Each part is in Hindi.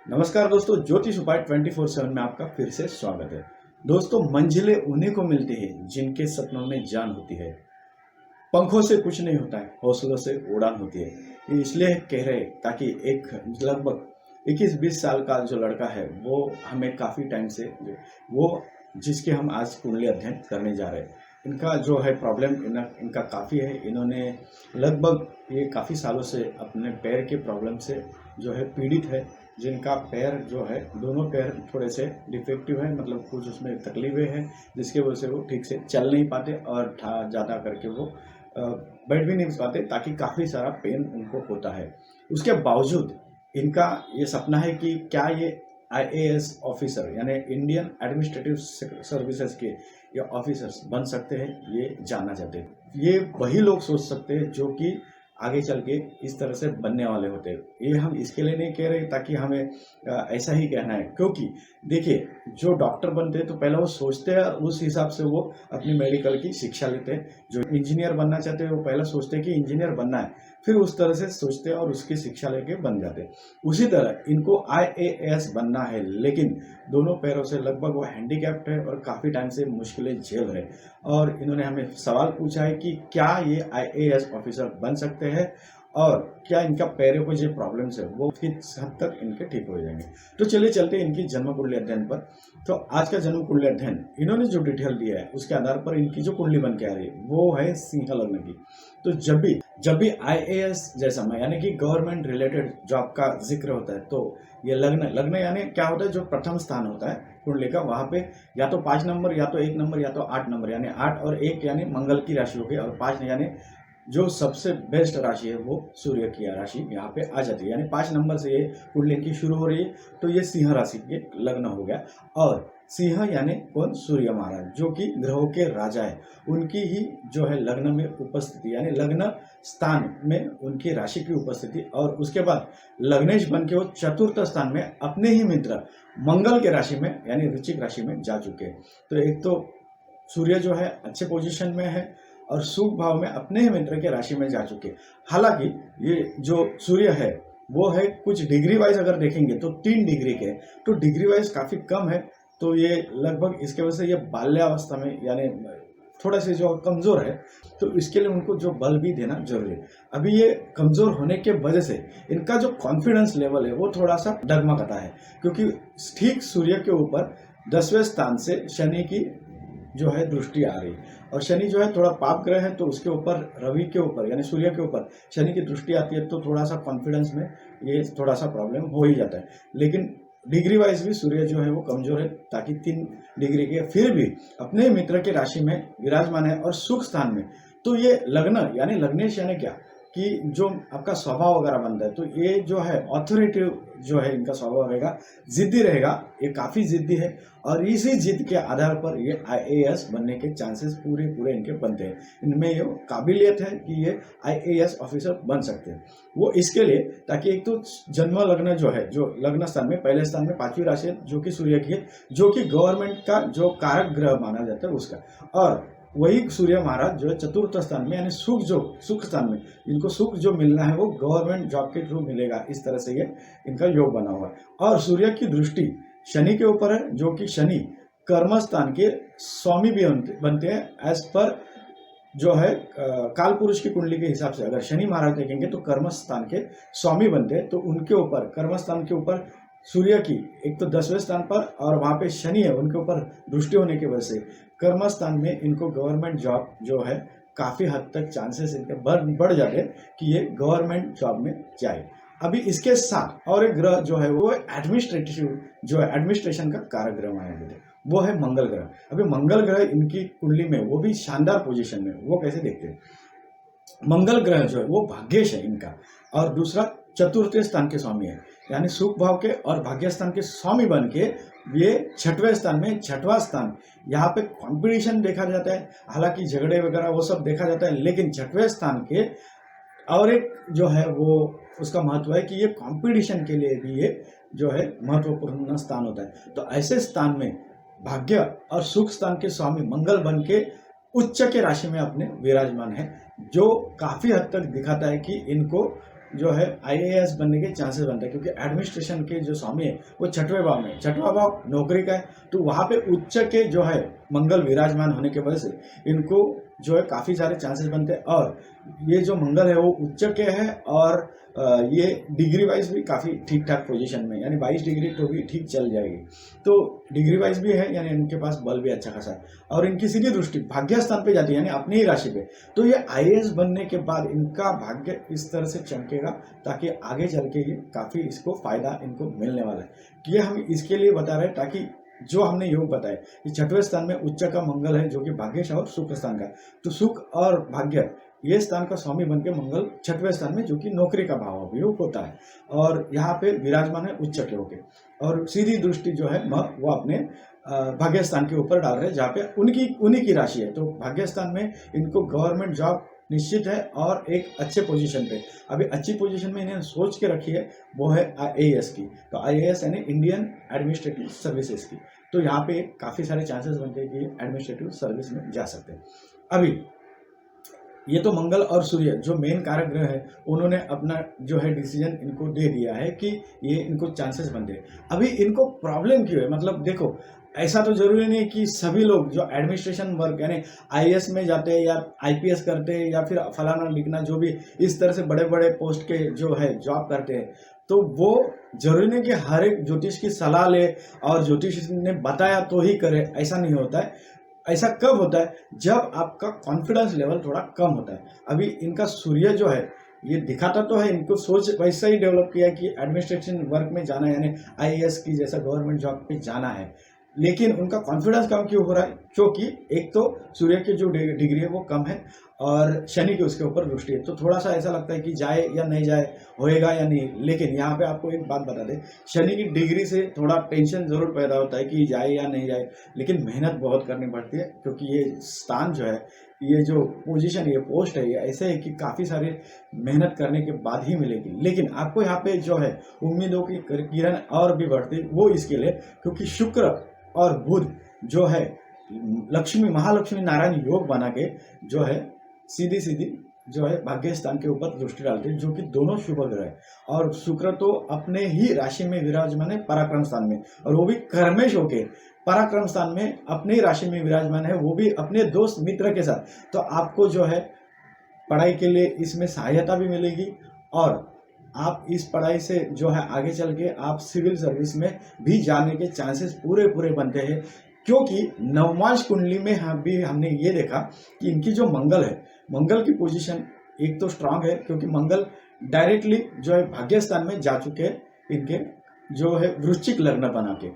नमस्कार दोस्तों, ज्योतिष उपाय 24/7 में आपका फिर से स्वागत है। दोस्तों, मंजिलें उन्हीं को मिलती हैं जिनके सपनों में जान होती है। पंखों से कुछ नहीं होता है, हौसलों से उड़ान होती है। ये इसलिए कह रहे ताकि एक लगभग 21-20 साल का जो लड़का है वो हमें काफ़ी टाइम से वो जिसके हम आज कुंडली अध्ययन करने जा रहे हैं। इनका जो है प्रॉब्लम इनका काफ़ी है। इन्होंने लगभग ये काफ़ी सालों से अपने पैर के प्रॉब्लम से जो है पीड़ित है। जिनका पैर जो है दोनों पैर थोड़े से डिफेक्टिव है, मतलब कुछ उसमें तकलीफें हैं जिसकी वजह से वो ठीक से चल नहीं पाते और ज़्यादा करके वो बैठ भी नहीं पाते, ताकि काफ़ी सारा पेन उनको होता है। उसके बावजूद इनका ये सपना है कि क्या ये आईएएस ऑफिसर यानी इंडियन एडमिनिस्ट्रेटिव सर्विसेज के ये ऑफिसर्स बन सकते हैं, ये जानना चाहते हैं। ये वही लोग सोच सकते हैं जो कि आगे चल के इस तरह से बनने वाले होते हैं। ये हम इसके लिए नहीं कह रहे ताकि हमें ऐसा ही कहना है, क्योंकि देखिए, जो डॉक्टर बनते हैं तो पहले वो सोचते हैं और उस हिसाब से वो अपनी मेडिकल की शिक्षा लेते हैं। जो इंजीनियर बनना चाहते हैं वो पहले सोचते हैं कि इंजीनियर बनना है, फिर उस तरह से सोचते हैं और उसकी शिक्षा लेके बन जाते हैं। उसी तरह इनको आईएएस बनना है, लेकिन दोनों पैरों से लगभग वो हैंडीकैप्ड है और काफ़ी टाइम से मुश्किलें झेल रहे हैं। और इन्होंने हमें सवाल पूछा है कि क्या ये आईएएस ऑफिसर बन सकते हैं और क्या इनका पैरों को जो प्रॉब्लम्स है वो किस हद तक इनके ठीक हो जाएंगे। तो चलिए चलते हैं इनकी जन्म कुंडली अध्ययन पर। तो आज का जन्म कुंडली अध्ययन इन्होंने जो डिटेल दिया है उसके आधार पर इनकी जो कुंडली बन के आ रही है वो है सिंह लग्न की। तो जब भी आईएएस जैसा यानी कि गवर्नमेंट रिलेटेड जॉब का जिक्र होता है तो ये लग्न यानी क्या होता है, जो प्रथम स्थान होता है कुंडली का, वहाँ पे या तो 5 नंबर या तो 1 नंबर या तो 8 नंबर, यानी 8 और 1 यानी मंगल की राशि हो गई, और 5 यानी जो सबसे बेस्ट राशि है वो सूर्य की राशि यहाँ पे आ जाती है। यानी 5 नंबर से ये कुंडली की शुरू हो रही है। तो ये सिंह राशि के लग्न हो गया। और सिंह यानी कौन? सूर्य महाराज, जो कि ग्रहों के राजा है। उनकी ही जो है लग्न में उपस्थिति, यानी लग्न स्थान में उनकी राशि की उपस्थिति, और उसके बाद लग्नेश बन के वो चतुर्थ स्थान में अपने ही मित्र मंगल के राशि में यानी वृश्चिक राशि में जा चुके हैं। तो एक तो सूर्य जो है अच्छे पोजीशन में है और शुभ भाव में अपने ही मित्र के राशि में जा चुके। हालांकि ये जो सूर्य है वो है कुछ डिग्री वाइज अगर देखेंगे तो 3 डिग्री के, तो डिग्री वाइज काफ़ी कम है। तो ये लगभग इसके वजह से ये बाल्यावस्था में यानी थोड़ा से जो कमज़ोर है, तो इसके लिए उनको जो बल भी देना जरूरी है। अभी ये कमज़ोर होने के वजह से इनका जो कॉन्फिडेंस लेवल है वो थोड़ा सा डगमगाता है, क्योंकि ठीक सूर्य के ऊपर 10वें स्थान से शनि की जो है दृष्टि आ रही, और शनि जो है थोड़ा पाप ग्रह है, तो उसके ऊपर रवि के ऊपर यानी सूर्य के ऊपर शनि की दृष्टि आती है, तो थोड़ा सा कॉन्फिडेंस में ये थोड़ा सा प्रॉब्लम हो ही जाता है। लेकिन डिग्री वाइज भी सूर्य जो है वो कमजोर है, ताकि 3 डिग्री के फिर भी अपने मित्र के राशि में विराजमान है और सुख स्थान में। तो ये लग्न यानी लग्नेश यानी क्या कि जो आपका स्वभाव वगैरह बनता है, तो ये जो है ऑथोरिटी जो है इनका स्वभाव रहेगा, जिद्दी रहेगा, ये काफ़ी जिद्दी है, और इसी जिद के आधार पर ये आईएएस बनने के चांसेस पूरे इनके बनते हैं। इनमें ये काबिलियत है कि ये आईएएस ऑफिसर बन सकते हैं। वो इसके लिए ताकि एक तो जन्म लग्न जो है, जो लग्न स्थान में पहले स्थान में 5वीं राशि है जो कि सूर्य की है, जो कि गवर्नमेंट का जो कारक ग्रह माना जाता है उसका, और वही सूर्य महाराज जो है चतुर्थ स्थान में यानी सुख स्थान में, इनको सुख जो मिलना है वो गवर्नमेंट जॉब के थ्रू मिलेगा। इस तरह से ये इनका योग बना हुआ है। और सूर्य की दृष्टि शनि के ऊपर है, जो कि शनि कर्म स्थान के स्वामी भी बनते हैं। एज पर जो है काल पुरुष की कुंडली के हिसाब से अगर शनि महाराज देखेंगे तो कर्म स्थान के स्वामी बनते हैं। तो उनके ऊपर कर्म स्थान के ऊपर सूर्य की एक तो 10वें स्थान पर और वहाँ पे शनि है, उनके ऊपर दृष्टि होने की वजह से कर्म स्थान में इनको गवर्नमेंट जॉब जो है काफ़ी हद तक चांसेस इनके बढ़ जाते हैं कि ये गवर्नमेंट जॉब में जाए। अभी इसके साथ और एक ग्रह जो है वो एडमिनिस्ट्रेटिव जो है एडमिनिस्ट्रेशन का कारक ग्रह माना जाता है, वो है मंगल ग्रह। अभी मंगल ग्रह इनकी कुंडली में वो भी शानदार पोजीशन में, वो कैसे देखते हैं? मंगल ग्रह जो है वो भाग्येश है इनका, और दूसरा चतुर्थ स्थान के स्वामी है, यानी सुख भाव के और भाग्य स्थान के स्वामी बन के ये 6वें स्थान में, 6वां स्थान, यहाँ पे कंपटीशन देखा जाता है। हालांकि झगड़े वगैरह वो सब देखा जाता है, लेकिन 6वें स्थान के और एक जो है वो उसका महत्व है कि ये कंपटीशन के लिए भी ये जो है महत्वपूर्ण स्थान होता है। तो ऐसे स्थान में भाग्य और सुख स्थान के स्वामी मंगल बन के उच्च के राशि में अपने विराजमान है, जो काफ़ी हद तक दिखाता है कि इनको जो है आईएएस बनने के चांसेस बनते हैं, क्योंकि एडमिनिस्ट्रेशन के जो स्वामी है वो छठवें भाव में, छठवां भाव नौकरी का है, तो वहाँ पे उच्च के जो है मंगल विराजमान होने की वजह से इनको जो है काफ़ी सारे चांसेस बनते हैं। और ये जो मंगल है वो उच्च के है, और ये डिग्री वाइज भी काफ़ी ठीक ठाक पोजीशन में, यानी 22 डिग्री तो भी ठीक चल जाएगी, तो डिग्री वाइज भी है, यानी इनके पास बल भी अच्छा खासा है। और इनकी सीधी दृष्टि भाग्य स्थान पे जाती है, यानी अपनी ही राशि पे, तो ये आईएएस बनने के बाद इनका भाग्य इस तरह से चमकेगा ताकि आगे चल के ये काफ़ी इसको फायदा इनको मिलने वाला है। ये हम इसके लिए बता रहे हैं ताकि जो हमने योग बताया कि छठवें स्थान में उच्च का मंगल है जो कि भाग्य और सुख स्थान का, तो सुख और भाग्य ये स्थान का स्वामी बनके मंगल छठवें स्थान में जो कि नौकरी का भाव योग होता है, और यहाँ पे विराजमान है उच्च के होके, और सीधी दृष्टि जो है वो अपने भाग्य स्थान के ऊपर डाल रहे हैं जहाँ पे उन्हीं की राशि है। तो भाग्य स्थान में इनको गवर्नमेंट जॉब निश्चित है और एक अच्छे पोजीशन पे, अभी अच्छी पोजीशन में इन्हें सोच के रखी है वो है आईएएस की, तो आईएएस यानी इंडियन एडमिनिस्ट्रेटिव सर्विसेज की, तो यहाँ पे काफ़ी सारे चांसेस बनते हैं कि एडमिनिस्ट्रेटिव सर्विस में जा सकते हैं। अभी ये तो मंगल और सूर्य जो मेन कारक ग्रह है उन्होंने अपना जो है डिसीजन इनको दे दिया है कि ये इनको चांसेस बनते हैं। अभी इनको प्रॉब्लम क्यों है, मतलब देखो ऐसा तो जरूरी नहीं कि सभी लोग जो एडमिनिस्ट्रेशन वर्क यानी आईएएस में जाते हैं या आईपीएस करते हैं या फिर फलाना लिखना जो भी इस तरह से बड़े बड़े पोस्ट के जो है जॉब करते हैं, तो वो जरूरी नहीं कि हर एक ज्योतिष की सलाह ले और ज्योतिष ने बताया तो ही करे, ऐसा नहीं होता है। ऐसा कब होता है जब आपका कॉन्फिडेंस लेवल थोड़ा कम होता है। अभी इनका सूर्य जो है ये दिखाता तो है, इनको सोच वैसा ही डेवलप किया है कि एडमिनिस्ट्रेशन वर्क में जाना है, यानी आईएएस की जैसा गवर्नमेंट जॉब पे जाना है, लेकिन उनका कॉन्फिडेंस कम क्यों हो रहा है, क्योंकि एक तो सूर्य की जो डिग्री है वो कम है और शनि की उसके ऊपर दृष्टि है, तो थोड़ा सा ऐसा लगता है कि जाए या नहीं जाए, होएगा या नहीं। लेकिन यहाँ पे आपको एक बात बता दें, शनि की डिग्री से थोड़ा टेंशन जरूर पैदा होता है कि जाए या नहीं जाए, लेकिन मेहनत बहुत करनी पड़ती है, क्योंकि ये स्थान जो है, ये जो पोजीशन, ये पोस्ट है, ये ऐसे है कि काफ़ी सारे मेहनत करने के बाद ही मिलेगी। लेकिन आपको यहाँ पे जो है उम्मीदों की किरण और भी बढ़ती, वो इसके लिए क्योंकि शुक्र और बुध जो है लक्ष्मी महालक्ष्मी नारायण योग बना के जो है सीधी सीधी जो है भाग्य स्थान के ऊपर दृष्टि डालते हैं, जो कि दोनों शुभ ग्रह है। और शुक्र तो अपने ही राशि में विराजमान है पराक्रम स्थान में, और वो भी कर्मेश होके पराक्रम स्थान में अपने ही राशि में विराजमान है, वो भी अपने दोस्त मित्र के साथ। तो आपको जो है पढ़ाई के लिए इसमें सहायता भी मिलेगी, और आप इस पढ़ाई से जो है आगे चल के आप सिविल सर्विस में भी जाने के चांसेस पूरे पूरे बनते हैं, क्योंकि नवमांश कुंडली में हमने ये देखा कि इनकी जो मंगल है, मंगल की पोजीशन एक तो स्ट्रांग है, क्योंकि मंगल डायरेक्टली जो है भाग्य स्थान में जा चुके हैं इनके जो है वृश्चिक लग्न बना के।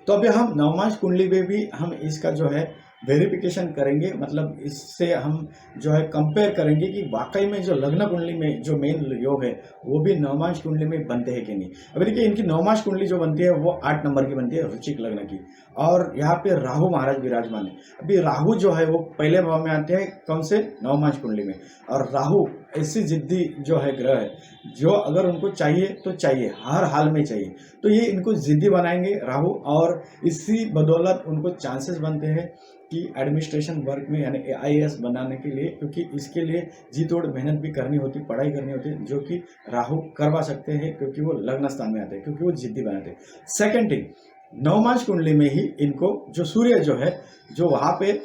तो अभी हम नवमांश कुंडली में भी हम इसका जो है वेरिफिकेशन करेंगे, मतलब इससे हम जो है कंपेयर करेंगे कि वाकई में जो लग्न कुंडली में जो मेन योग है वो भी नवमांश कुंडली में बनते हैं कि नहीं। अभी देखिए इनकी नवमांश कुंडली जो बनती है वो 8 नंबर की बनती है वृश्चिक लग्न की, और यहाँ पे राहु महाराज विराजमान है। अभी राहु जो है वो पहले भाव में आते हैं कौन से, नवमांश कुंडली में, और राहु ऐसी जिद्दी जो है ग्रह है, जो अगर उनको चाहिए तो चाहिए, हर हाल में चाहिए, तो ये इनको जिद्दी बनाएंगे राहु, और इसी बदौलत उनको चांसेस बनते हैं कि एडमिनिस्ट्रेशन वर्क में यानी आईएएस बनाने के लिए, क्योंकि इसके लिए जी तोड़ मेहनत भी करनी होती, पढ़ाई करनी होती, जो कि राहु करवा सकते हैं, क्योंकि वो लग्न स्थान में आते हैं, क्योंकि वो जिद्दी बनाते हैं। सेकेंड थिंग, नवमांश कुंडली में ही इनको जो सूर्य जो है जो वहाँ पे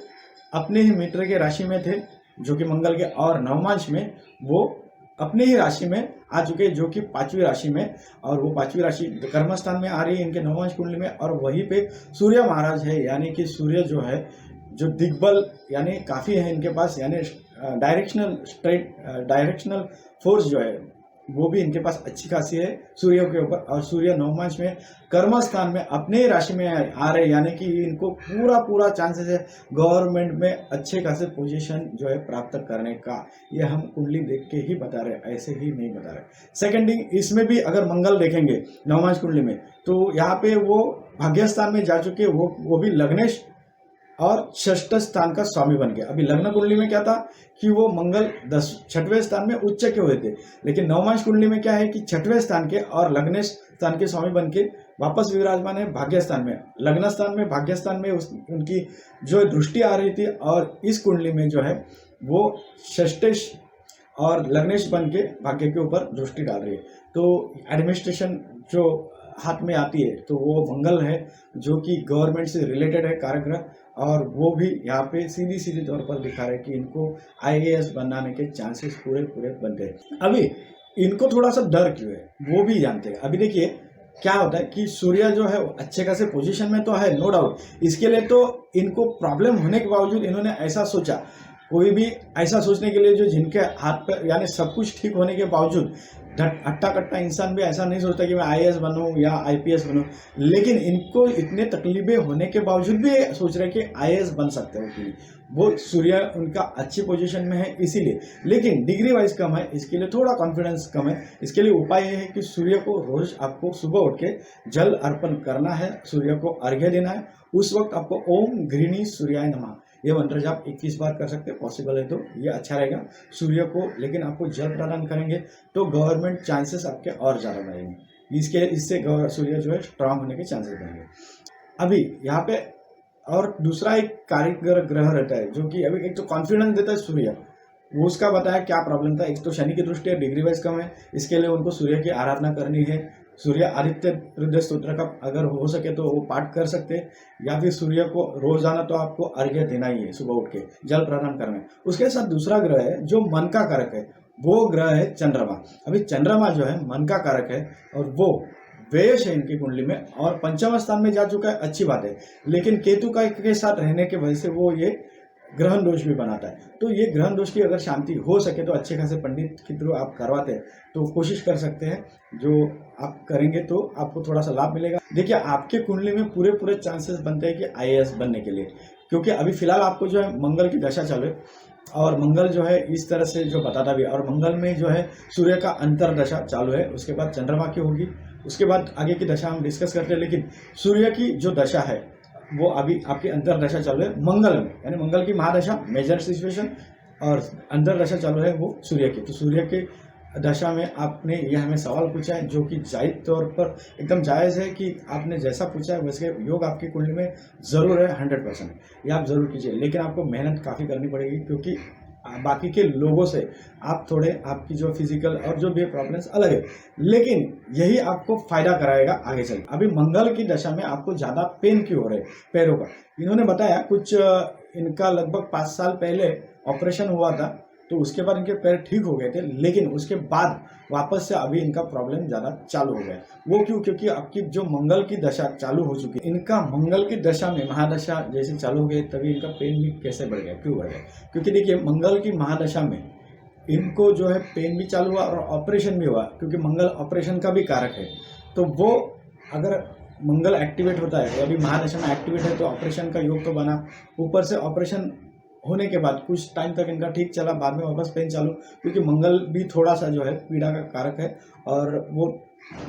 अपने ही मित्र के राशि में थे जो कि मंगल के, और नवमांश में वो अपने ही राशि में आ चुके जो कि 5वीं राशि में, और वो 5वीं राशि कर्म स्थान में आ रही है इनके नवमांश कुंडली में, और वहीं पे सूर्य महाराज है, यानी कि सूर्य जो है जो दिग्बल यानी काफ़ी है इनके पास, यानी डायरेक्शनल फोर्स जो है वो भी इनके पास अच्छी खासी है सूर्य के ऊपर, और सूर्य नवमांश में कर्म स्थान में अपने ही राशि में आ रहे, यानी कि इनको पूरा चांसेस है गवर्नमेंट में अच्छे खासे पोजीशन जो है प्राप्त करने का। ये हम कुंडली देख के ही बता रहे, ऐसे ही नहीं बता रहे। सेकेंड थिंग, इसमें भी अगर मंगल देखेंगे नवमांश कुंडली में, तो यहाँ पे वो भाग्य स्थान में जा चुके, वो भी लग्नेश और 6ठ स्थान का स्वामी बन गया। अभी लग्न कुंडली में क्या था कि वो मंगल 6वें स्थान में उच्च के हुए थे, लेकिन नवमांश कुंडली में क्या है कि 6वें स्थान के और लग्नेश स्थान के स्वामी बन के वापस विराजमान है भाग्य स्थान में। लग्न स्थान में भाग्य स्थान में उनकी जो दृष्टि आ रही थी, और इस कुंडली में जो है वो 6 और लग्नेश बन के भाग्य के ऊपर दृष्टि डाल रही है। तो एडमिनिस्ट्रेशन जो हाथ में आती है तो वो मंगल है, जो कि गवर्नमेंट से रिलेटेड है कारक, और वो भी यहाँ पे सीधी सीधी तौर पर दिखा रहे हैं कि इनको आईएएस बनाने के चांसेस पूरे पूरे बनते हैं। अभी इनको थोड़ा सा डर क्यों है वो भी जानते हैं। अभी देखिए क्या होता है कि सूर्य जो है अच्छे खासे पोजीशन में तो है, नो डाउट। इसके लिए तो इनको प्रॉब्लम होने के बावजूद इन्होंने ऐसा सोचा, कोई भी ऐसा सोचने के लिए जो जिनके हाथ पर यानी सब कुछ ठीक होने के बावजूद हट्टा कट्टा इंसान भी ऐसा नहीं सोचता कि मैं आईएएस बनूं या आईपीएस बनूं, लेकिन इनको इतने तकलीफें होने के बावजूद भी सोच रहे कि आईएएस बन सकते हैं उसके लिए। वो सूर्य उनका अच्छी पोजीशन में है इसीलिए, लेकिन डिग्री वाइज कम है, इसके लिए थोड़ा कॉन्फिडेंस कम है। इसके लिए उपाय ये है कि सूर्य को रोज आपको सुबह उठ के जल अर्पण करना है, सूर्य को अर्घ्य देना है। उस वक्त आपको ओम घृणी सूर्याय नमः ये मंत्र जाप 21 बार कर सकते हैं, पॉसिबल है तो ये अच्छा रहेगा सूर्य को। लेकिन आपको जल प्रदान करेंगे तो गवर्नमेंट चांसेस आपके और ज़्यादा बढ़ेंगे, इससे सूर्य जो है स्ट्रांग होने के चांसेस बढ़ेंगे। अभी यहाँ पे और दूसरा एक कारीगर ग्रह रहता है जो कि अभी एक तो कॉन्फिडेंस देता है सूर्य, वो उसका बताया क्या प्रॉब्लम था। एक तो शनि की दृष्टि है, डिग्री वाइज कम है, इसके लिए उनको सूर्य की आराधना करनी है। सूर्य आदित्य हृदय स्तोत्र का अगर हो सके तो वो पाठ कर सकते हैं, या फिर सूर्य को रोजाना तो आपको अर्घ्य देना ही है, सुबह उठ के जल प्रदान करना है। उसके साथ दूसरा ग्रह है जो मन का कारक है, वो ग्रह है चंद्रमा। अभी चंद्रमा जो है मन का कारक है और वो व्यय है इनकी कुंडली में, और पंचम स्थान में जा चुका है, अच्छी बात है। लेकिन केतु का के साथ रहने की वजह से वो ये ग्रहण दोष भी बनाता है। तो ये ग्रहण दोष की अगर शांति हो सके तो अच्छे खासे पंडित के थ्रू आप करवाते हैं तो कोशिश कर सकते हैं, जो आप करेंगे तो आपको थोड़ा सा लाभ मिलेगा। देखिए आपके कुंडली में पूरे पूरे चांसेस बनते हैं कि आईएएस बनने के लिए, क्योंकि अभी फिलहाल आपको जो है मंगल की दशा चालू है, और मंगल जो है इस तरह से जो बताता भी, और मंगल में जो है सूर्य का अंतर दशा चालू है, उसके बाद चंद्रमा की होगी, उसके बाद आगे की दशा हम डिस्कस करते हैं। लेकिन सूर्य की जो दशा है वो अभी आपकी अंतर दशा चालू है मंगल में, यानी मंगल की महादशा मेजर सिचुएशन, और अंतर दशा चालू है वो सूर्य की। तो सूर्य के दशा में आपने यह हमें सवाल पूछा है, जो कि जायज तौर पर एकदम जायज़ है कि आपने जैसा पूछा है वैसे योग आपकी कुंडली में ज़रूर है, 100%। ये आप ज़रूर कीजिए, लेकिन आपको मेहनत काफ़ी करनी पड़ेगी, क्योंकि बाकी के लोगों से आप थोड़े, आपकी जो फिजिकल और जो भी प्रॉब्लम्स अलग है, लेकिन यही आपको फायदा कराएगा आगे चल। अभी मंगल की दशा में आपको ज़्यादा पेन क्यों हो रहे पैरों का, इन्होंने बताया कुछ इनका लगभग 5 साल पहले ऑपरेशन हुआ था, तो उसके बाद इनके पैर ठीक हो गए थे, लेकिन उसके बाद वापस से अभी इनका प्रॉब्लम ज़्यादा चालू हो गया। वो क्यों? क्योंकि आपकी जो मंगल की दशा चालू हो चुकी है, इनका मंगल की दशा में महादशा जैसे चालू हो गई, तभी इनका पेन भी कैसे बढ़ गया, क्यों बढ़ गया? क्योंकि देखिए मंगल की महादशा में इनको जो है पेन भी चालू हुआ और ऑपरेशन भी हुआ, क्योंकि मंगल ऑपरेशन का भी कारक है। तो वो अगर मंगल एक्टिवेट होता है, अभी महादशा में एक्टिवेट है, तो ऑपरेशन का योग तो बना, ऊपर से ऑपरेशन होने के बाद कुछ टाइम तक इनका ठीक चला, बाद में वापस पेन चालू, क्योंकि मंगल भी थोड़ा सा जो है पीड़ा का कारक है, और वो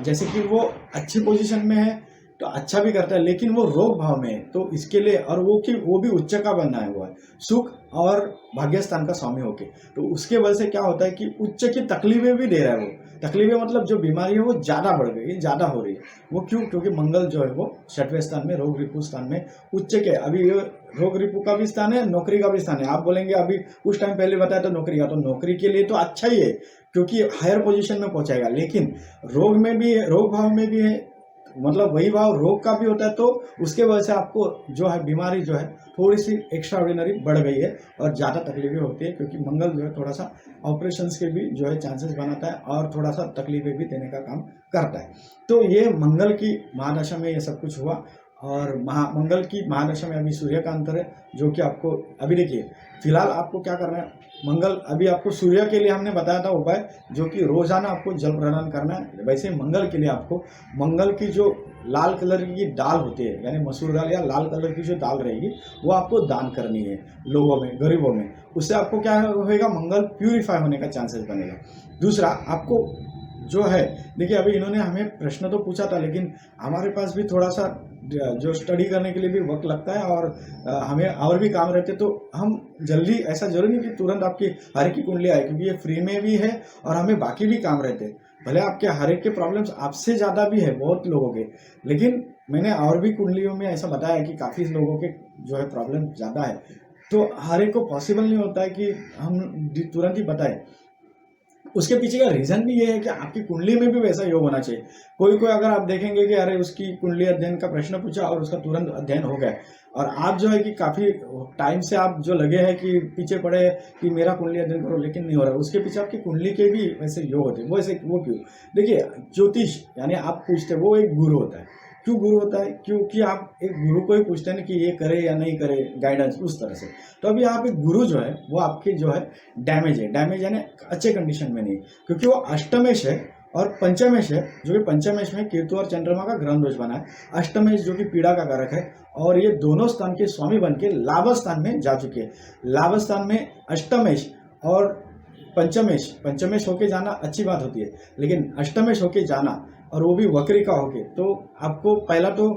जैसे कि वो अच्छी पोजीशन में है तो अच्छा भी करता है, लेकिन वो रोग भाव में है, तो इसके लिए, और वो भी उच्च का बनना है, हुआ है सुख और भाग्यस्थान का स्वामी होके, तो उसके वजह से क्या होता है कि उच्च की तकलीफें भी दे रहा है। वो तकलीफें मतलब जो बीमारी है वो ज़्यादा बढ़ गई है, ज़्यादा हो रही है। वो क्यों? क्योंकि मंगल जो है वो 6वें स्थान में, रोग रिपु स्थान में उच्च के, अभी ये रोग रिपु का भी स्थान है, नौकरी का भी स्थान है। आप बोलेंगे अभी कुछ टाइम पहले बताया तो नौकरी का, तो नौकरी के लिए तो अच्छा ही है, क्योंकि हायर पोजीशन में पहुंचाएगा, लेकिन रोग में भी है, रोग भाव में भी है, मतलब वही भाव रोग का भी होता है, तो उसके वजह से आपको जो है बीमारी जो है थोड़ी सी एक्स्ट्रा ऑर्डिनरी बढ़ गई है और ज़्यादा तकलीफें होती है, क्योंकि मंगल जो है थोड़ा सा ऑपरेशंस के भी जो है चांसेस बनाता है और थोड़ा सा तकलीफें भी देने का काम करता है। तो ये मंगल की महादशा में ये सब कुछ हुआ, और मंगल की महादशा में अभी सूर्य का अंतर है, जो कि आपको अभी देखिए फिलहाल आपको क्या करना है, मंगल अभी आपको सूर्य के लिए हमने बताया था उपाय, जो कि रोजाना आपको जल प्रदान करना है। वैसे मंगल के लिए आपको मंगल की जो लाल कलर की दाल होती है, यानी मसूर दाल या लाल कलर की जो दाल रहेगी, वो आपको दान करनी है लोगों में, गरीबों में। उससे आपको क्या होगा, मंगल प्यूरिफाई होने का चांसेस बनेगा। दूसरा आपको जो है, देखिए अभी इन्होंने हमें प्रश्न तो पूछा था, लेकिन हमारे पास भी थोड़ा सा जो स्टडी करने के लिए भी वक्त लगता है, और हमें और भी काम रहते, तो हम जल्दी, ऐसा जरूरी नहीं कि तुरंत आपकी हर एक की कुंडली आए, क्योंकि ये फ्री में भी है और हमें बाकी भी काम रहते हैं। भले आपके हर एक के प्रॉब्लम्स आपसे ज़्यादा भी है बहुत लोगों के, लेकिन मैंने और भी कुंडलियों में ऐसा बताया कि काफ़ी लोगों के जो है प्रॉब्लम ज़्यादा है, तो हर एक को पॉसिबल नहीं होता है कि हम तुरंत ही बताएं। उसके पीछे का रीजन भी ये है कि आपकी कुंडली में भी वैसा योग होना चाहिए। कोई कोई अगर आप देखेंगे कि अरे उसकी कुंडली अध्ययन का प्रश्न पूछा और उसका तुरंत अध्ययन हो गया, और आप जो है कि काफी टाइम से आप जो लगे हैं कि पीछे पड़े कि मेरा कुंडली अध्ययन करो, लेकिन नहीं हो रहा, उसके पीछे आपकी कुंडली के भी वैसे योग होते हैं। वो क्यों? देखिए, ज्योतिष यानी आप पूछते, वो एक गुरु होता है। क्यों गुरु होता है? क्योंकि आप एक गुरु को ही पूछते हैं कि ये करे या नहीं करे, गाइडेंस उस तरह से। तो अभी आप एक गुरु जो है वो आपके जो है डैमेज यानी अच्छे कंडीशन में नहीं, क्योंकि वो अष्टमेश है और पंचमेश है, जो कि पंचमेश में केतु और चंद्रमा का ग्रहण दोष बना है। अष्टमेश जो कि पीड़ा का कारक है, और ये दोनों स्थान के स्वामी बन के लाभ स्थान में जा चुके हैं। लाभ स्थान में अष्टमेश और पंचमेश होके जाना अच्छी बात होती है, लेकिन अष्टमेश होके जाना और वो भी वक्रिका होके, तो आपको पहला तो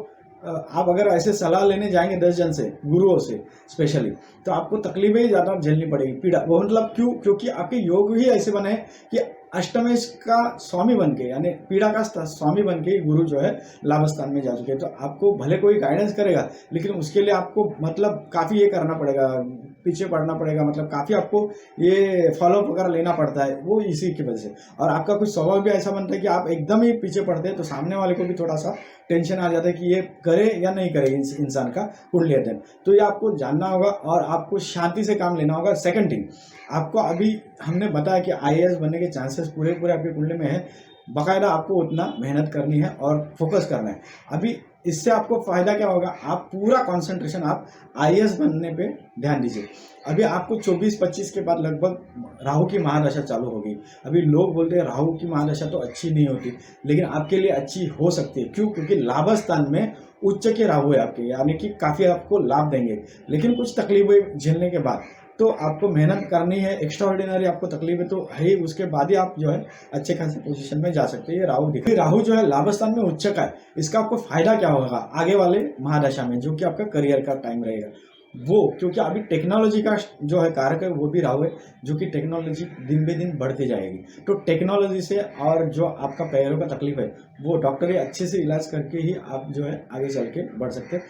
आप अगर ऐसे सलाह लेने जाएंगे 10 जन से, गुरुओं से स्पेशली, तो आपको तकलीफें ही ज्यादा झेलनी पड़ेगी, पीड़ा। वो मतलब क्यों? क्योंकि आपके योग ही ऐसे बने हैं कि अष्टमेश का स्वामी बन के यानी पीड़ा का स्वामी बन के गुरु जो है लाभ स्थान में जा चुके हैं। तो आपको भले कोई गाइडेंस करेगा, लेकिन उसके लिए आपको मतलब काफी ये करना पड़ेगा, पीछे पड़ना पड़ेगा, मतलब काफी आपको ये फॉलोअप वगैरह लेना पड़ता है, वो इसी की वजह से। और आपका कुछ स्वभाव भी ऐसा बनता है कि आप एकदम ही पीछे पड़ते हैं, तो सामने वाले को भी थोड़ा सा टेंशन आ जाता है कि ये करे या नहीं करे इंसान का कुंडली अध्ययन। तो ये आपको जानना होगा और आपको शांति से काम लेना होगा। सेकंड थिंग, आपको अभी हमने बताया कि आईएएस बनने के चांसेस पूरे आपकी कुंडली में है, बाकायदा आपको उतना मेहनत करनी है और फोकस करना है। अभी इससे आपको फायदा क्या होगा? आप पूरा कंसंट्रेशन आप आईएएस बनने पे ध्यान दीजिए। अभी आपको 24-25 के बाद लगभग राहु की महादशा चालू होगी। अभी लोग बोलते हैं राहु की महादशा तो अच्छी नहीं होती, लेकिन आपके लिए अच्छी हो सकती है। क्यों? क्योंकि लाभ स्थान में उच्च के राहु है आपके, यानी कि काफी आपको लाभ देंगे, लेकिन कुछ तकलीफें झेलने के बाद तो आपको मेहनत करनी है। एक्स्ट्राऑर्डिनरी आपको तकलीफें तो है ही, उसके बाद ही आप जो है अच्छे खासे पोजीशन में जा सकते हैं। ये राहु दिखा, राहु जो है लाभ स्थान में उच्च का है, इसका आपको फायदा क्या होगा आगे वाले महादशा में, जो कि आपका करियर का टाइम रहेगा वो। क्योंकि अभी टेक्नोलॉजी का जो है कारक है वो भी राहु है, जो कि टेक्नोलॉजी दिन बे दिन बढ़ती जाएगी। तो टेक्नोलॉजी से और जो आपका पैरों का तकलीफ है वो डॉक्टरी अच्छे से इलाज करके ही आप जो है आगे चल के बढ़ सकते हैं।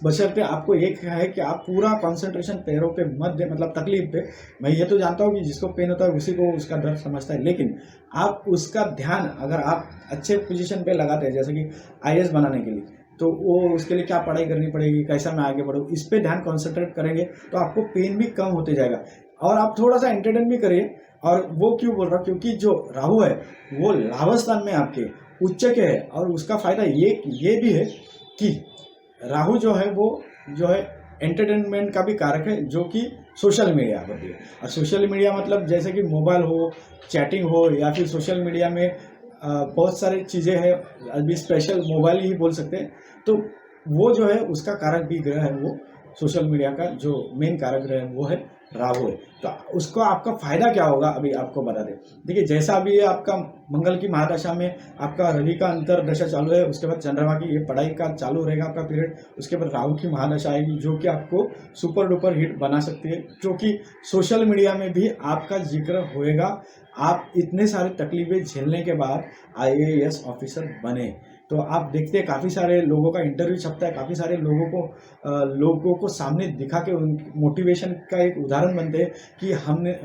बशर्ते आपको एक है कि आप पूरा कंसंट्रेशन पैरों पे मत दे, मतलब तकलीफ पे। मैं ये तो जानता हूँ कि जिसको पेन होता है उसी को उसका दर्द समझता है, लेकिन आप उसका ध्यान अगर आप अच्छे पोजीशन पे लगाते हैं, जैसे कि आईएएस बनाने के लिए, तो वो उसके लिए क्या पढ़ाई करनी पड़ेगी, कैसा मैं आगे बढ़ूँ, इस पे ध्यान कॉन्सेंट्रेट करेंगे तो आपको पेन भी कम होते जाएगा। और आप थोड़ा सा एंटरटेन भी करिए। और वो क्यों बोल रहा हूँ? क्योंकि जो राहु है वो लाभ स्थान में आपके उच्च के है, और उसका फायदा ये भी है कि राहु जो है वो जो है एंटरटेनमेंट का भी कारक है, जो कि सोशल मीडिया पर भी है। और सोशल मीडिया मतलब जैसे कि मोबाइल हो, चैटिंग हो, या फिर सोशल मीडिया में बहुत सारी चीज़ें हैं, अभी स्पेशल मोबाइल ही बोल सकते हैं। तो वो जो है उसका कारक भी ग्रह है, वो सोशल मीडिया का जो मेन कारक ग्रह है वो है राहु है। तो उसको आपका फायदा क्या होगा अभी आपको बता दें। देखिए, जैसा अभी ये आपका मंगल की महादशा में आपका रवि का अंतर दशा चालू है, उसके बाद चंद्रमा की ये पढ़ाई का चालू रहेगा आपका पीरियड, उसके बाद राहु की महादशा आएगी जो कि आपको सुपर डुपर हिट बना सकती है, क्योंकि सोशल मीडिया में भी आपका जिक्र होएगा। आप इतने सारे तकलीफें झेलने के बाद आईएएस ऑफिसर बने, तो आप देखते हैं काफ़ी सारे लोगों का इंटरव्यू छपता है, काफ़ी सारे लोगों को सामने दिखा के उन मोटिवेशन का एक उदाहरण बनते हैं कि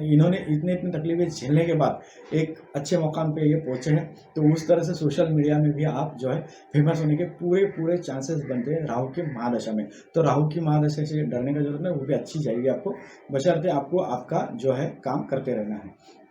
इन्होंने इतने तकलीफें झेलने के बाद एक अच्छे मुकाम पे ये पहुंचे हैं। तो उस तरह से सोशल मीडिया में भी आप जो है फेमस होने के पूरे चांसेस बनते हैं राहु की महादशा में। तो राहु की महादशा से डरने का जरूरत नहीं, वो भी अच्छी जाएगी आपको, बशर्ते आपको आपका जो है काम करते रहना है।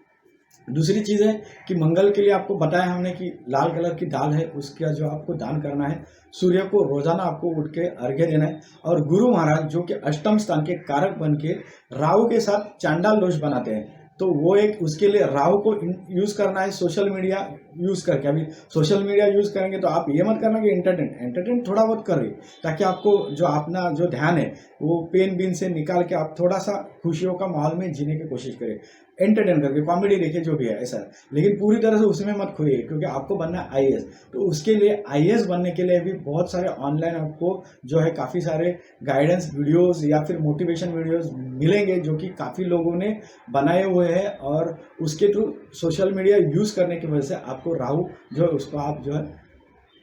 दूसरी चीज़ है कि मंगल के लिए आपको बताया हमने कि लाल कलर की दाल है, उसका जो आपको दान करना है। सूर्य को रोजाना आपको उठ के अर्घ्य देना है। और गुरु महाराज जो कि अष्टम स्थान के कारक बन के राहु के साथ चांडाल दोष बनाते हैं, तो वो एक उसके लिए राहु को यूज करना है सोशल मीडिया यूज करके। अभी सोशल मीडिया यूज करेंगे तो आप ये मत करना कि एंटरटेन थोड़ा बहुत करिए, ताकि आपको जो अपना जो ध्यान है वो पेन बीन से निकाल के आप थोड़ा सा खुशियों का माहौल में जीने की कोशिश करें, एंटरटेन करके, कॉमेडी देखिए जो भी है ऐसा। लेकिन पूरी तरह से उसमें मत खोइए, क्योंकि आपको बनना है आईएएस। तो उसके लिए आईएएस बनने के लिए भी बहुत सारे ऑनलाइन आपको जो है काफ़ी सारे गाइडेंस वीडियोस या फिर मोटिवेशन वीडियोस मिलेंगे, जो कि काफ़ी लोगों ने बनाए हुए हैं। और उसके थ्रू सोशल मीडिया यूज़ करने की वजह से आपको राहु जो है उसको आप जो है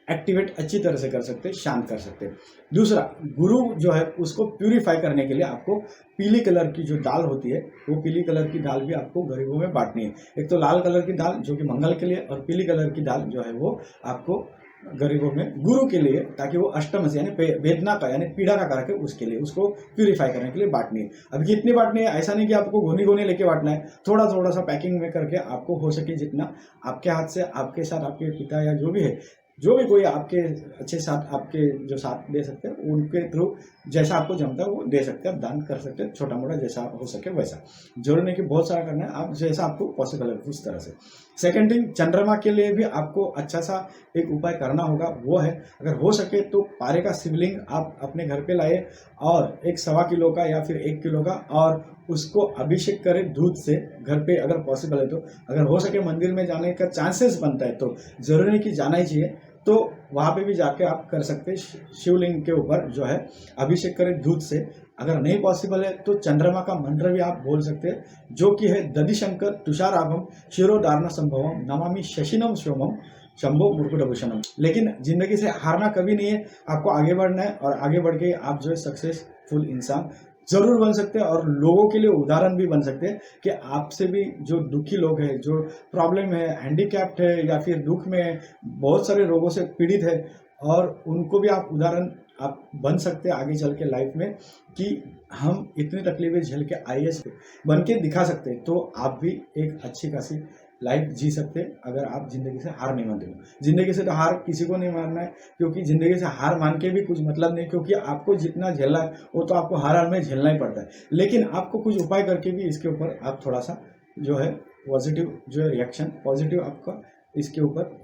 एक्टिवेट अच्छी तरह से कर सकते हैं, शांत कर सकते हैं। दूसरा, गुरु जो है उसको प्यूरिफाई करने के लिए आपको पीली कलर की जो दाल होती है, वो पीली कलर की दाल भी आपको गरीबों में बांटनी है। एक तो लाल कलर की दाल जो कि मंगल के लिए, और पीली कलर की दाल जो है वो आपको गरीबों में गुरु के लिए, ताकि वो अष्टम से यानी वेदना का यानी पीड़ा का कारक है उसके लिए, उसको प्यूरिफाई करने के लिए बांटनी है। अब कितनी बांटनी है, ऐसा नहीं कि आपको गोनी गोनी लेके बांटना है, थोड़ा थोड़ा सा पैकिंग में करके आपको हो सके जितना आपके हाथ से, आपके साथ आपके पिता या जो भी है, जो भी कोई आपके अच्छे साथ आपके जो साथ दे सकते हैं उनके थ्रू जैसा आपको जमता है वो दे सकते हैं, आप दान कर सकते हैं, छोटा मोटा जैसा हो सके वैसा। जरूरी नहीं कि बहुत सारा करना है, आप जैसा आपको पॉसिबल है उस तरह से। सेकेंड थिंग, चंद्रमा के लिए भी आपको अच्छा सा एक उपाय करना होगा, वो है अगर हो सके तो पारे का शिवलिंग आप अपने घर पे लाए और 1.25 किलो का या फिर 1 किलो का, और उसको अभिषेक करें दूध से घर पे अगर पॉसिबल है तो। अगर हो सके मंदिर में जाने का चांसेस बनता है तो जरूरी नहीं कि जाना ही चाहिए, तो वहाँ पे भी जाके आप कर सकते हैं। शिवलिंग के ऊपर जो है अभिषेक करें दूध से। अगर नहीं पॉसिबल है तो चंद्रमा का मंत्र भी आप बोल सकते हैं, जो कि है दधिशंकर तुषाराभम शिरोधारण संभवम नमामि शशिनम सोमम शंभो मुकुटभूषणम। लेकिन जिंदगी से हारना कभी नहीं है, आपको आगे बढ़ना है, और आगे बढ़ के आप जो है सक्सेसफुल इंसान जरूर बन सकते हैं, और लोगों के लिए उदाहरण भी बन सकते हैं कि आपसे भी जो दुखी लोग हैं, जो प्रॉब्लम है, हैंडीकैप्ड है, या फिर दुख में बहुत सारे रोगों से पीड़ित है, और उनको भी आप उदाहरण आप बन सकते हैं आगे चल के लाइफ में, कि हम इतनी तकलीफें झेल के आईएएस बन के दिखा सकते हैं, तो आप भी एक अच्छी खासी लाइफ जी सकते हैं अगर आप जिंदगी से हार नहीं मानते हो। जिंदगी से तो हार किसी को नहीं मानना है, क्योंकि जिंदगी से हार मान के भी कुछ मतलब नहीं, क्योंकि आपको जितना झेलना है वो तो आपको हर हाल में झेलना ही पड़ता है। लेकिन आपको कुछ उपाय करके भी इसके ऊपर आप थोड़ा सा जो है पॉजिटिव जो है रिएक्शन पॉजिटिव आपका इसके ऊपर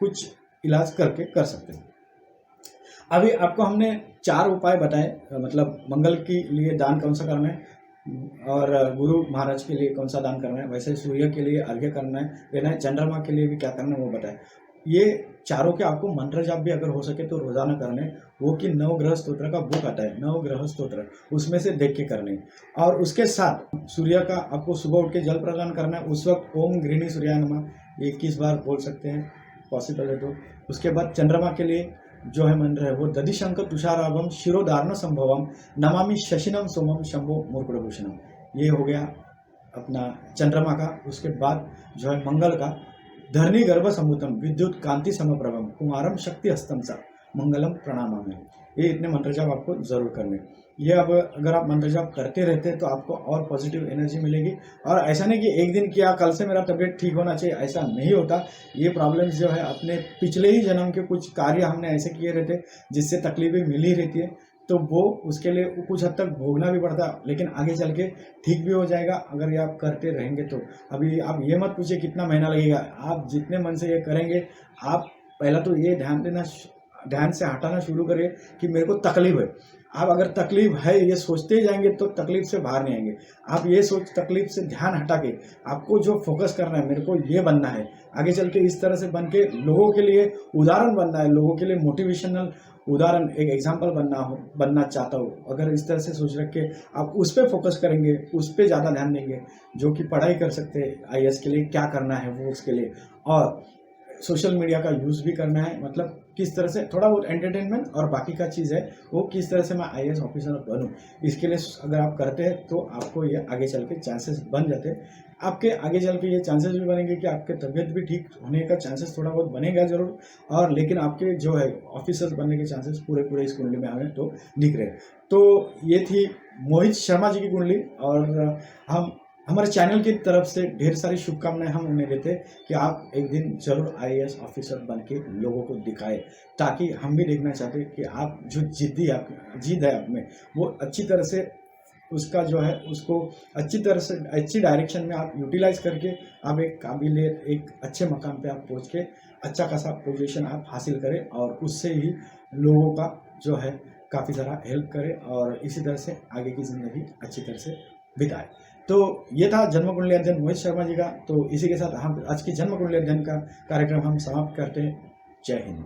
कुछ इलाज करके कर सकते हैं। अभी आपको हमने 4 उपाय बताए, मतलब मंगल के लिए दान कौन सा करना है, और गुरु महाराज के लिए कौन सा दान करना है, वैसे सूर्य के लिए अर्घ्य करना है देना है, चंद्रमा के लिए भी क्या करना है वो बताए। ये चारों के आपको मंत्र जाप भी अगर हो सके तो रोजाना करने, वो कि 9 ग्रह स्तोत्र का बुक आता है, 9 ग्रह स्तोत्र, उसमें से देख के करने। और उसके साथ सूर्य का आपको सुबह उठ के जल प्रदान करना है, उस वक्त ओम गृहिणी सूर्याय नमः 21 बार बोल सकते हैं पॉसिबल है तो। उसके बाद चंद्रमा के लिए जो है मंत्र है वो दधिशंकर तुषाराभम शिरोधारण संभवम नमामि शशिनम सोमम शंभो मुकुटभूषणम। ये हो गया अपना चंद्रमा का। उसके बाद जो है मंगल का धरणी गर्भ समुतम विद्युत कांति समप्रभम कुमारम शक्ति हस्तम सा मंगलम प्रणामामि। ये इतने मंत्र जाप आपको जरूर करने। ये अब अगर आप मंत्र जाप करते रहते हैं तो आपको और पॉजिटिव एनर्जी मिलेगी। और ऐसा नहीं कि एक दिन किया कल से मेरा तबीयत ठीक होना चाहिए, ऐसा नहीं होता। ये प्रॉब्लम्स जो है अपने पिछले ही जन्म के कुछ कार्य हमने ऐसे किए रहते जिससे तकलीफें मिली रहती है, तो वो उसके लिए कुछ हद तक भोगना भी पड़ता है, लेकिन आगे चल के ठीक भी हो जाएगा अगर ये आप करते रहेंगे तो। अभी आप ये मत पूछिए कितना महीना लगेगा, आप जितने मन से ये करेंगे, आप पहला तो ये ध्यान से हटाना शुरू करिए कि मेरे को तकलीफ है। आप अगर तकलीफ है ये सोचते ही जाएंगे तो तकलीफ से बाहर नहीं आएंगे। आप ये सोच तकलीफ से ध्यान हटा के आपको जो फोकस करना है, मेरे को ये बनना है, आगे चल के इस तरह से बन के लोगों के लिए उदाहरण बनना है, लोगों के लिए मोटिवेशनल उदाहरण एक एग्जाम्पल बनना चाहता हूँ। अगर इस तरह से सोच रख के आप उस पर फोकस करेंगे, उस पर ज़्यादा ध्यान देंगे, जो कि पढ़ाई कर सकते हैं आईएएस के लिए क्या करना है वो उसके लिए, और सोशल मीडिया का यूज़ भी करना है, मतलब किस तरह से थोड़ा बहुत एंटरटेनमेंट और बाकी का चीज़ है वो किस तरह से मैं आईएएस ऑफिसर बनूं, इसके लिए अगर आप करते हैं तो आपको ये आगे चल के चांसेस बन जाते हैं। आपके आगे चल के ये चांसेस भी बनेंगे कि आपके तबीयत भी ठीक होने का चांसेस थोड़ा बहुत बनेगा जरूर, और लेकिन आपके जो है ऑफिसर बनने के चांसेस पूरे इस कुंडली में हमें तो दिख रहे। तो ये थी मोहित शर्मा जी की कुंडली, और हम हमारे चैनल की तरफ से ढेर सारी शुभकामनाएं हम उन्हें देते हैं कि आप एक दिन जरूर आईएएस ऑफिसर बन के लोगों को दिखाए, ताकि हम भी देखना चाहते हैं कि आप जो जिद है आप में वो अच्छी तरह से उसका जो है उसको अच्छी तरह से अच्छी डायरेक्शन में आप यूटिलाइज करके आप एक काबिलियत एक अच्छे मकाम पे आप पहुंच के अच्छा खासा पोजीशन आप हासिल करें, और उससे ही लोगों का जो है काफ़ी सारा हेल्प करें, और इसी तरह से आगे की ज़िंदगी अच्छी तरह से बिताए। तो ये था जन्म कुंडली अध्ययन मोहित शर्मा जी का। तो इसी के साथ हम आज की जन्म कुंडली अध्ययन का कार्यक्रम हम समाप्त करते हैं। जय हिंद।